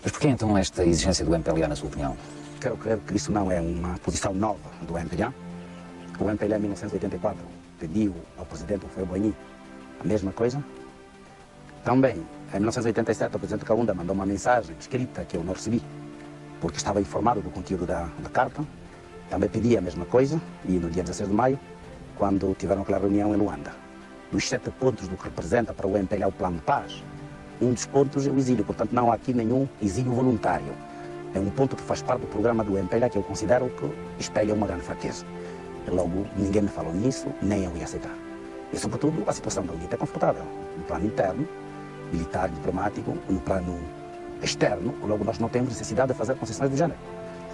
Mas porquê então esta exigência do MPLA, na sua opinião? Quero crer que isso não é uma posição nova do MPLA. O MPLA em 1984 pediu ao presidente Houphouët-Boigny a mesma coisa. Também, em 1987, o presidente Kaunda mandou uma mensagem escrita que eu não recebi, porque estava informado do conteúdo da carta. Também pedi a mesma coisa, e no dia 16 de maio, quando tiveram aquela reunião em Luanda. Dos 7 pontos do que representa para o MPLA o plano de paz, um dos pontos é o exílio, portanto não há aqui nenhum exílio voluntário. É um ponto que faz parte do programa do MPLA que eu considero que espelha uma grande fraqueza. E logo, ninguém me falou nisso, nem eu ia aceitar. E sobretudo, a situação da UNITA é confortável, no plano interno, militar, diplomático, no plano externo, logo nós não temos necessidade de fazer concessões do género.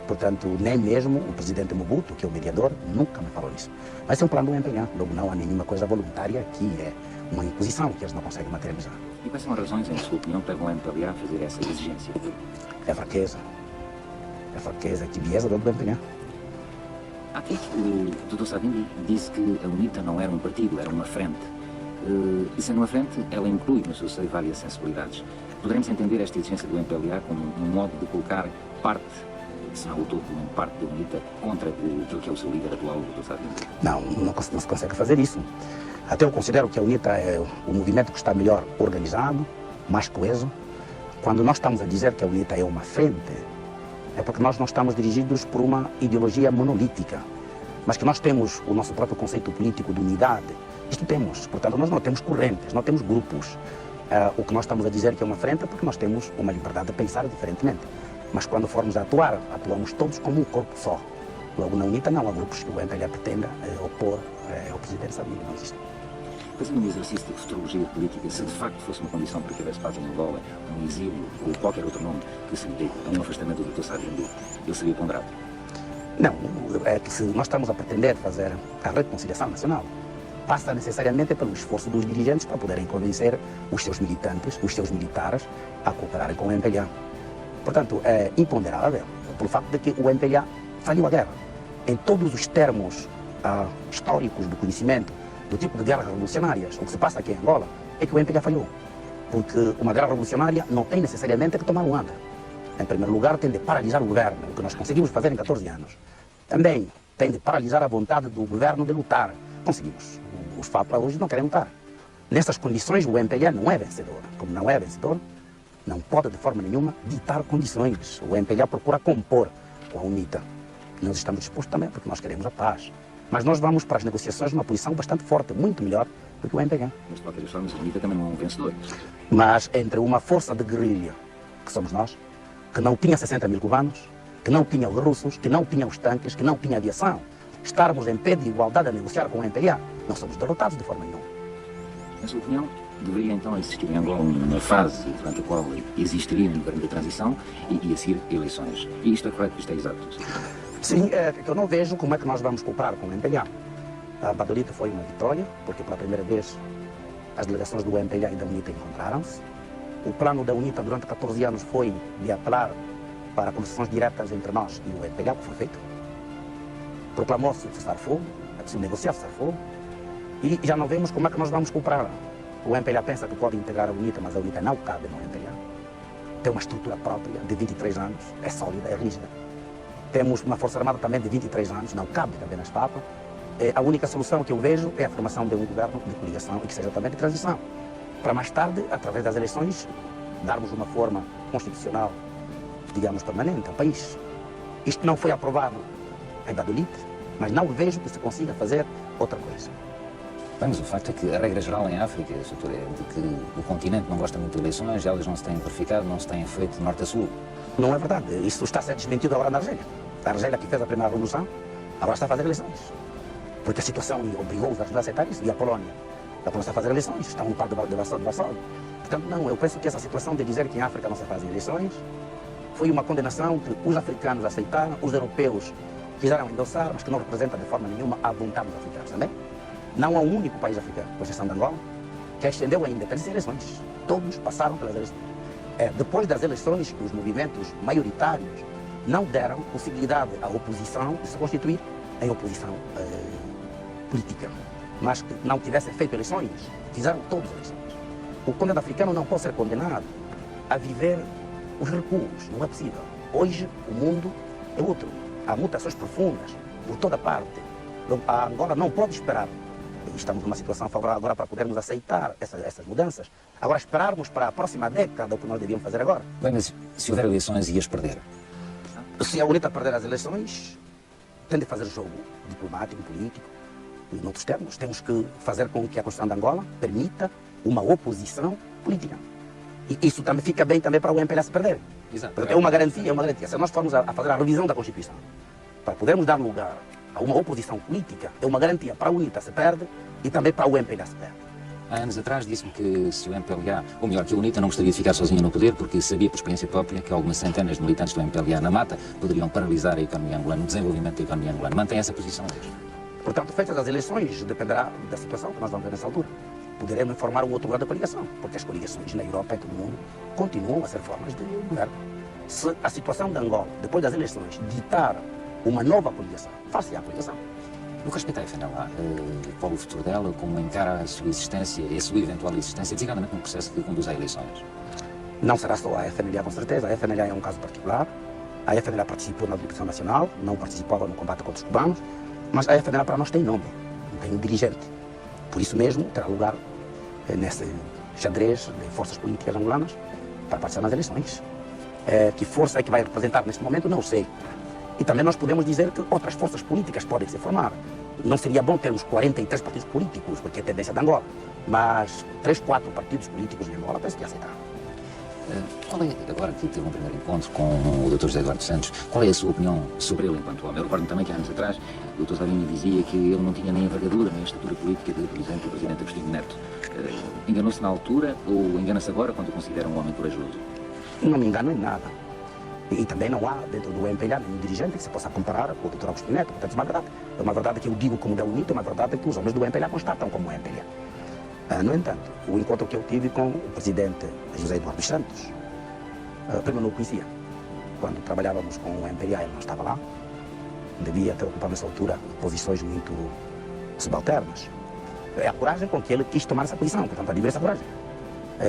Portanto, nem mesmo o presidente Mobutu, que é o mediador, nunca me falou nisso. Mas é um plano do MPLA, logo não há nenhuma coisa voluntária que é uma imposição que eles não conseguem materializar. E quais são as razões, em sua opinião, que levam o MPLA a fazer essa exigência? É fraqueza. É fraqueza, é tibieza do MPLA. Aqui o Dr. Savimbi disse que a UNITA não era um partido, era uma frente. E sendo uma frente, ela inclui no seu seio várias sensibilidades. Poderemos entender esta exigência do MPLA como um modo de colocar parte, se não o todo, parte da UNITA contra aquilo que é o seu líder atual, o Dr. Savimbi? Não se consegue fazer isso. Até eu considero que a UNITA é o movimento que está melhor organizado, mais coeso. Quando nós estamos a dizer que a UNITA é uma frente, é porque nós não estamos dirigidos por uma ideologia monolítica, mas que nós temos o nosso próprio conceito político de unidade. Isto temos, portanto, nós não temos correntes, não temos grupos. O que nós estamos a dizer que é uma frente é porque nós temos uma liberdade de pensar diferentemente. Mas quando formos a atuar, atuamos todos como um corpo só. Logo, na UNITA não há grupos que o MPLA pretenda opor ao presidente Savimbi, não existe. Fazendo um exercício de futurologia política, se de facto fosse uma condição para que houvesse paz em Angola, um exílio ou qualquer outro nome que se dê a um afastamento do Dr. Savimbi, ele seria ponderado? Não, é que se nós estamos a pretender fazer a reconciliação nacional, passa necessariamente pelo esforço dos dirigentes para poderem convencer os seus militantes, os seus militares, a cooperarem com o MPLA. Portanto, é imponderável pelo facto de que o MPLA falhou a guerra. Em todos os termos históricos do conhecimento do tipo de guerras revolucionárias, o que se passa aqui em Angola é que o MPLA falhou. Porque uma guerra revolucionária não tem necessariamente que tomar Luanda. Em primeiro lugar, tem de paralisar o governo, o que nós conseguimos fazer em 14 anos. Também tem de paralisar a vontade do governo de lutar. Conseguimos. Os FAPLA hoje não querem lutar. Nessas condições, o MPLA não é vencedor. Como não é vencedor, não pode de forma nenhuma ditar condições. O MPLA procura compor com a UNITA. Nós estamos dispostos também, porque nós queremos a paz. Mas nós vamos para as negociações numa posição bastante forte, muito melhor do que o MPLA. Mas de qualquer forma, a UNITA também não é um vencedor. Mas entre uma força de guerrilha, que somos nós, que não tinha 60 mil cubanos, que não tinha os russos, que não tinha os tanques, que não tinha aviação, estarmos em pé de igualdade a negociar com o MPLA, não somos derrotados de forma nenhuma. Na sua opinião, deveria então existir em Angola uma fase durante a qual existiria um governo de transição e a seguir eleições. E isto é correto, isto é exato? Sim, eu não vejo como é que nós vamos cooperar com o MPLA. A Badolita foi uma vitória, porque pela primeira vez as delegações do MPLA e da UNITA encontraram-se. O plano da UNITA durante 14 anos foi de apelar para conversações diretas entre nós e o MPLA, que foi feito. Proclamou-se cessar-fogo, é preciso negociar cessar-fogo, e já não vemos como é que nós vamos cooperar. O MPLA pensa que pode integrar a UNITA, mas a UNITA não cabe no MPLA. Tem uma estrutura própria de 23 anos, é sólida, é rígida. Temos uma Força Armada também de 23 anos, não cabe também nas FAPLA. A única solução que eu vejo é a formação de um governo de coligação e que seja também de transição. Para mais tarde, através das eleições, darmos uma forma constitucional, digamos, permanente ao país. Isto não foi aprovado em Badolite, mas não vejo que se consiga fazer outra coisa. Mas o facto é que a regra geral em África, Sr. é de que o continente não gosta muito de eleições, elas não se têm verificado, não se têm feito de norte a sul. Não é verdade. Isso está a ser desmentido agora na Argélia. A Argélia, que fez a primeira revolução, agora está a fazer eleições. Porque a situação obrigou os argelinos a aceitar isso. E a Polónia está a fazer eleições, está um par de Varsóvia. Portanto, não, eu penso que essa situação de dizer que em África não se fazem eleições foi uma condenação que os africanos aceitaram, os europeus quiseram endossar, mas que não representa de forma nenhuma a vontade dos africanos também. Não há um único país africano, com exceção de Angola, que estendeu a independência em eleições. Todos passaram pelas eleições. Depois das eleições, os movimentos maioritários não deram possibilidade à oposição de se constituir em oposição política. Mas que não tivessem feito eleições, fizeram todas as eleições. O continente africano não pode ser condenado a viver os recuos, não é possível. Hoje o mundo é outro. Há mutações profundas por toda parte. A Angola não pode esperar. Estamos numa situação favorável agora para podermos aceitar essas mudanças. Agora esperarmos para a próxima década o que nós devíamos fazer agora. Bem, mas se houver eleições, ias perder. Se a UNITA perder as eleições, tem de fazer jogo diplomático, político. Em outros termos, temos que fazer com que a Constituição de Angola permita uma oposição política. E isso também fica bem também para o MPLA se perder. Exato. Porque é uma garantia, é uma garantia. Se nós formos a fazer a revisão da Constituição, para podermos dar lugar a uma oposição política, é uma garantia para a UNITA se perde e também para o MPLA se perde. Há anos atrás disse-me que se o MPLA, ou melhor, que a UNITA não gostaria de ficar sozinha no poder porque sabia por experiência própria que algumas centenas de militantes do MPLA na mata poderiam paralisar a economia angolana, o desenvolvimento da economia angolana. Mantém essa posição hoje? Portanto, feitas as eleições, dependerá da situação que nós vamos ver nessa altura. Poderemos formar um outro lugar da coligação, porque as coligações na Europa e todo mundo continuam a ser formas de governo. Se a situação de Angola, depois das eleições, ditar uma nova coligação, far-se a coligação. No que respeita à FNLA, qual o futuro dela, como encara a sua existência e a sua eventual existência, designadamente no processo que conduz a eleições? Não será só a FNLA, com certeza. A FNLA é um caso particular. A FNLA participou na libertação nacional, não participava no combate contra os cubanos, mas a FNLA para nós tem nome, tem um dirigente. Por isso mesmo terá lugar nesse xadrez de forças políticas angolanas para participar nas eleições. Que força é que vai representar neste momento, não sei. E também nós podemos dizer que outras forças políticas podem se formar. Não seria bom termos 43 partidos políticos, porque é a tendência de Angola, mas 3, 4 partidos políticos em Angola penso que aceitar. Qual é, agora que teve um primeiro encontro com o Dr. José Eduardo Santos, qual é a sua opinião sobre ele enquanto homem? Eu recordo também que há anos atrás o Dr. Sabino dizia que ele não tinha nem envergadura, nem a estatura política de, por exemplo, o Presidente Agostinho Neto. Enganou-se na altura ou engana-se agora quando o considera um homem corajoso? Não me engano em nada. E também não há dentro do MPLA nenhum dirigente que se possa comparar com o Dr. Agostinho Neto. Portanto, é uma verdade. É uma verdade que eu digo como da UNITA, é uma verdade que os homens do MPLA constatam como MPLA. No entanto, o encontro que eu tive com o Presidente José Eduardo Santos, primeiro não o conhecia. Quando trabalhávamos com o MPLA, ele não estava lá. Devia ter ocupado nessa altura posições muito subalternas. É a coragem com que ele quis tomar essa posição, portanto, admiro essa coragem.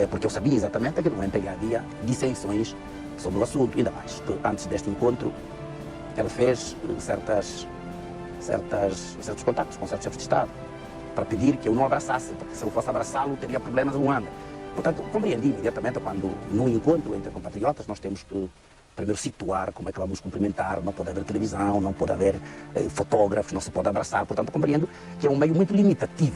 Porque eu sabia exatamente que no MPLA havia dissensões sobre o assunto, ainda mais que antes deste encontro ele fez certos contactos com certos chefes de Estado para pedir que eu não abraçasse, porque se eu fosse abraçá-lo teria problemas no Luanda. Portanto, compreendi imediatamente quando num encontro entre compatriotas nós temos que primeiro situar como é que vamos cumprimentar, não pode haver televisão, não pode haver fotógrafos, não se pode abraçar, portanto compreendo que é um meio muito limitativo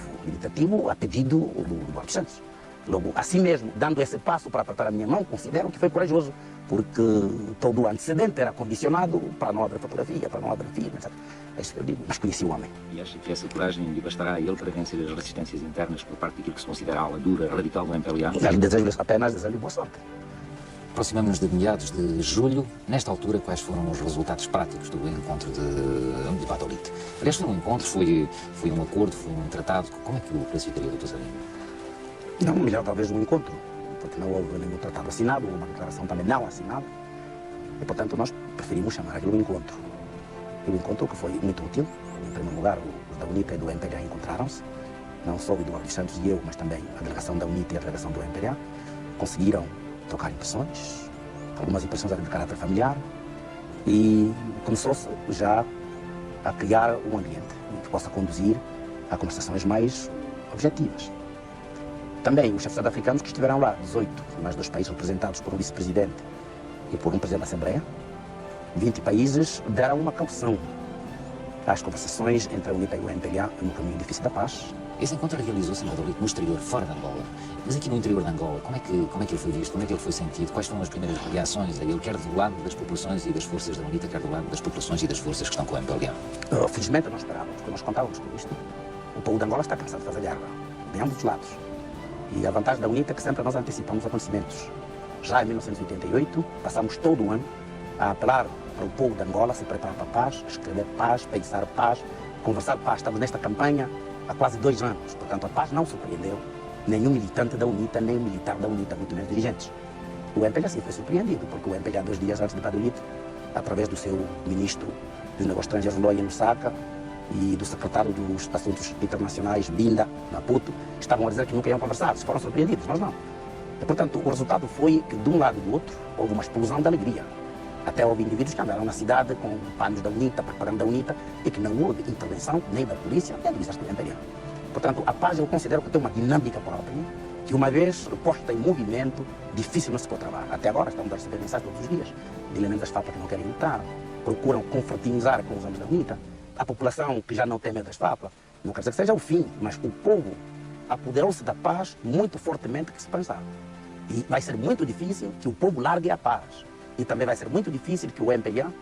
a pedido do Eduardo Santos. Logo, assim mesmo, dando esse passo para apertar a minha mão, considero que foi corajoso, porque todo o antecedente era condicionado para não haver fotografia, para não haver filme, etc. É isso que eu digo, mas conheci o homem. E acha que essa coragem lhe bastará a ele para vencer as resistências internas por parte daquilo que se considera a ala dura, radical do MPLA? Desejo-lhe apenas boa sorte. Aproximamos-nos de meados de julho. Nesta altura, quais foram os resultados práticos do encontro de Badolite? Aliás, foi um encontro, foi um acordo, foi um tratado. Como é que o classificaria, Dr. Sabino? Não, melhor talvez um encontro, porque não houve nenhum tratado assinado, uma declaração também não assinada, e portanto nós preferimos chamar aquilo de encontro. E o encontro que foi muito útil. Em primeiro lugar, os da UNITA e do MPLA encontraram-se, não só o Eduardo Santos e eu, mas também a delegação da UNITA e a delegação do MPLA, conseguiram trocar impressões, algumas impressões eram de caráter familiar, e começou-se já a criar um ambiente que possa conduzir a conversações mais objetivas. Também os chefes sul-africanos que estiveram lá, 18, mais 2 países representados por um vice-presidente e por um presidente da Assembleia, 20 países deram uma caução às conversações entre a UNITA e o MPLA no caminho difícil da paz. Esse encontro realizou-se em Badolite, no exterior, fora de Angola. Mas aqui no interior de Angola, como é que ele foi visto? Como é que ele foi sentido? Quais foram as primeiras reações a ele, quer do lado das populações e das forças da UNITA, quer do lado das populações e das forças que estão com o MPLA? Felizmente não esperávamos, porque nós contávamos com isto. O povo de Angola está cansado de fazer guerra, de ambos os lados. E a vantagem da UNITA é que sempre nós antecipamos acontecimentos. Já em 1988, passamos todo o ano a apelar para o povo de Angola se preparar para a paz, escrever paz, pensar paz, conversar paz. Estamos nesta campanha há quase 2 anos. Portanto, a paz não surpreendeu nenhum militante da UNITA, nem militar da UNITA, muito menos dirigentes. O MPLA sim foi surpreendido, porque o MPLA, 2 dias antes de Badolite, através do seu ministro dos Negócios Estrangeiros, Loia Lusaka, e do secretário dos Assuntos Internacionais, Binda, Maputo, estavam a dizer que nunca iam conversar, se foram surpreendidos, nós não. E, portanto, o resultado foi que, de um lado e do outro, houve uma explosão de alegria. Até houve indivíduos que andaram na cidade com panos da UNITA, propaganda da UNITA, e que não houve intervenção nem da polícia, nem do exército imperial. Portanto, a paz eu considero que tem uma dinâmica própria, que uma vez posta em movimento, difícil não se pode travar. Até agora estamos a receber mensagens todos os dias de elementos das FAPA que não querem lutar, procuram confraternizar com os homens da UNITA. A população que já não tem medo das FAPA, não quer dizer que seja o fim, mas o povo apoderou-se da paz muito fortemente que se pensava. E vai ser muito difícil que o povo largue a paz. E também vai ser muito difícil que o MPLA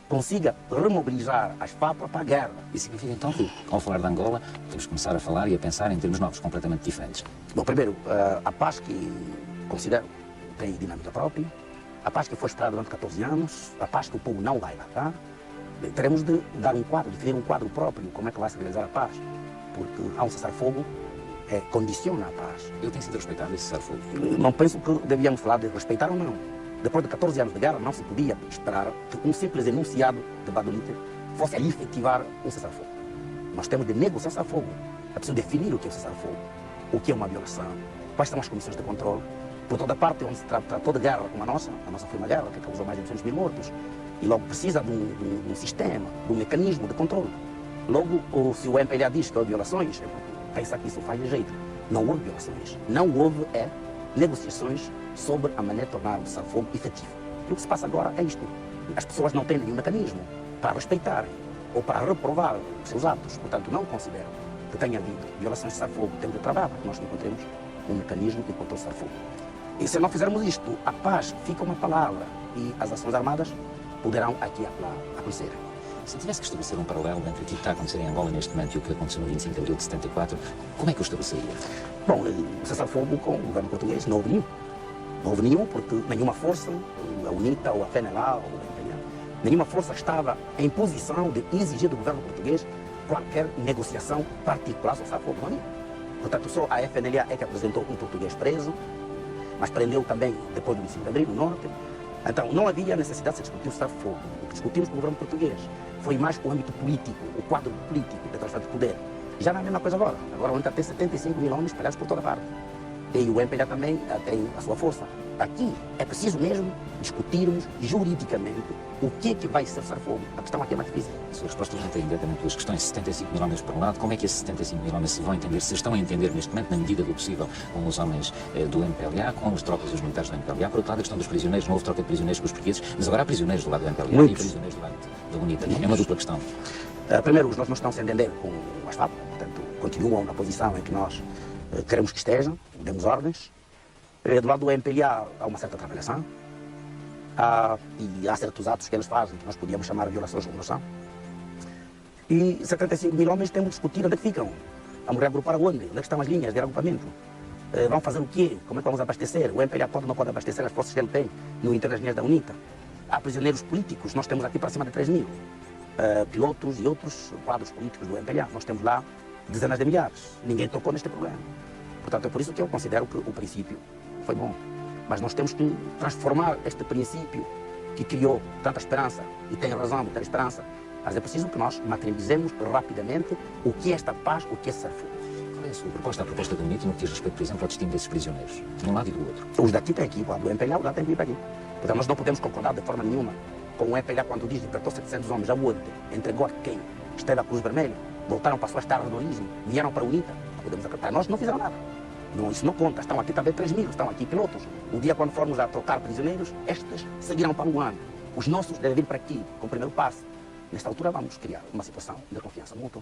consiga remobilizar as FAPA para a guerra. Isso significa então que, ao falar de Angola, temos que começar a falar e a pensar em termos novos, completamente diferentes. Bom, primeiro, a paz que considero tem dinâmica própria, a paz que foi esperada durante 14 anos, a paz que o povo não vai largar. Teremos de dar um quadro, definir um quadro próprio, como é que vai se realizar a paz. Porque há um cessar-fogo condiciona a paz. Ele tem sido respeitado, esse cessar-fogo? Não penso que devíamos falar de respeitar ou não. Depois de 14 anos de guerra, não se podia esperar que um simples enunciado de Badolite fosse a efetivar um cessar-fogo. Nós temos de negociar cessar-fogo. É preciso definir o que é o cessar-fogo, o que é uma violação, quais são as comissões de controle. Por toda parte onde se tratou de guerra como a nossa foi uma guerra que causou mais de 200 mil mortos, e logo precisa de um sistema, de um mecanismo de controle. Logo, se o MPLA diz que houve violações, pensa que isso faz jeito. Não houve violações. Não houve negociações sobre a maneira de tornar o cessar-fogo efetivo. E o que se passa agora é isto. As pessoas não têm nenhum mecanismo para respeitarem ou para reprovar os seus atos. Portanto, não considero que tenha havido violações de cessar-fogo. Temos de trabalhar para que nós encontremos um mecanismo que encontre o cessar-fogo. E se não fizermos isto, a paz fica uma palavra e as ações armadas poderão aqui acontecer. Se tivesse que estabelecer um paralelo entre o que está a acontecer em Angola neste momento e o que aconteceu no 25 de abril de 74, como é que o estabeleceria? Bom, o cessar-fogo com o governo português não houve nenhum. Não houve nenhum porque nenhuma força, a UNITA ou a FNLA ou a MPLA, nenhuma força estava em posição de exigir do governo português qualquer negociação particular sobre o cessar-fogo. Não havia. Portanto, só a FNLA é que apresentou um português preso, mas prendeu também depois do 25 de abril no norte. Então, não havia necessidade de se discutir o cessar-fogo. O que discutimos com o governo português foi mais o âmbito político, o quadro político da transferência de poder. Já não é a mesma coisa agora. Agora a UNITA tem 75 mil homens espalhados por toda parte. E o MPLA também tem a sua força. Aqui é preciso mesmo discutirmos juridicamente o que é que vai ser cessar-fogo. A questão aqui é mais difícil. A sua resposta não tem diretamente duas questões. 75 mil homens por um lado, como é que esses 75 mil homens se vão entender, se estão a entender neste momento, na medida do possível, com os homens do MPLA, com os tropas e os militares do MPLA? Por outro lado, a questão dos prisioneiros, não houve troca de prisioneiros com os portugueses, mas agora há prisioneiros do lado do MPLA e prisioneiros do lado da UNITA. É uma dupla questão. Primeiro, os nossos não estão a se entender com as FAP, portanto, continuam na posição em que nós queremos que estejam, demos ordens. Do lado do MPLA há uma certa trabalhação e há certos atos que eles fazem que nós podíamos chamar de violações como não são. E 75 mil homens temos de discutir onde é que ficam. Vamos reagrupar onde? Onde é que estão as linhas de agrupamento? Vão fazer o quê? Como é que vamos abastecer? O MPLA pode ou não pode abastecer as forças que ele tem no interior das linhas da UNITA? Há prisioneiros políticos, nós temos aqui para cima de 3 mil. Pilotos e outros quadros políticos do MPLA. Nós temos lá dezenas de milhares. Ninguém tocou neste problema. Portanto, é por isso que eu considero que o princípio foi bom. Mas nós temos que transformar este princípio que criou tanta esperança, e tem razão de ter esperança, mas é preciso que nós materializemos rapidamente o que é esta paz, o que é cessar-fogo. Qual é a sua proposta, a proposta do UNITA, no que diz respeito, por exemplo, ao destino desses prisioneiros, de um lado e do outro? Os daqui têm que ir, do MPLA, o daqui tem que ir para aqui. Portanto, nós não podemos concordar de forma nenhuma com o MPLA quando diz que libertou 700 homens, aonde entregou a quem esteve à Cruz Vermelha, voltaram para as suas terras de origem, vieram para a UNITA. Não podemos acreditar. Nós não fizeram nada. Não, isso não conta. Estão aqui também 3 mil, estão aqui pilotos. O dia quando formos a trocar prisioneiros, estes seguirão para o ano. Os nossos devem vir para aqui, com o primeiro passo. Nesta altura vamos criar uma situação de confiança mútua.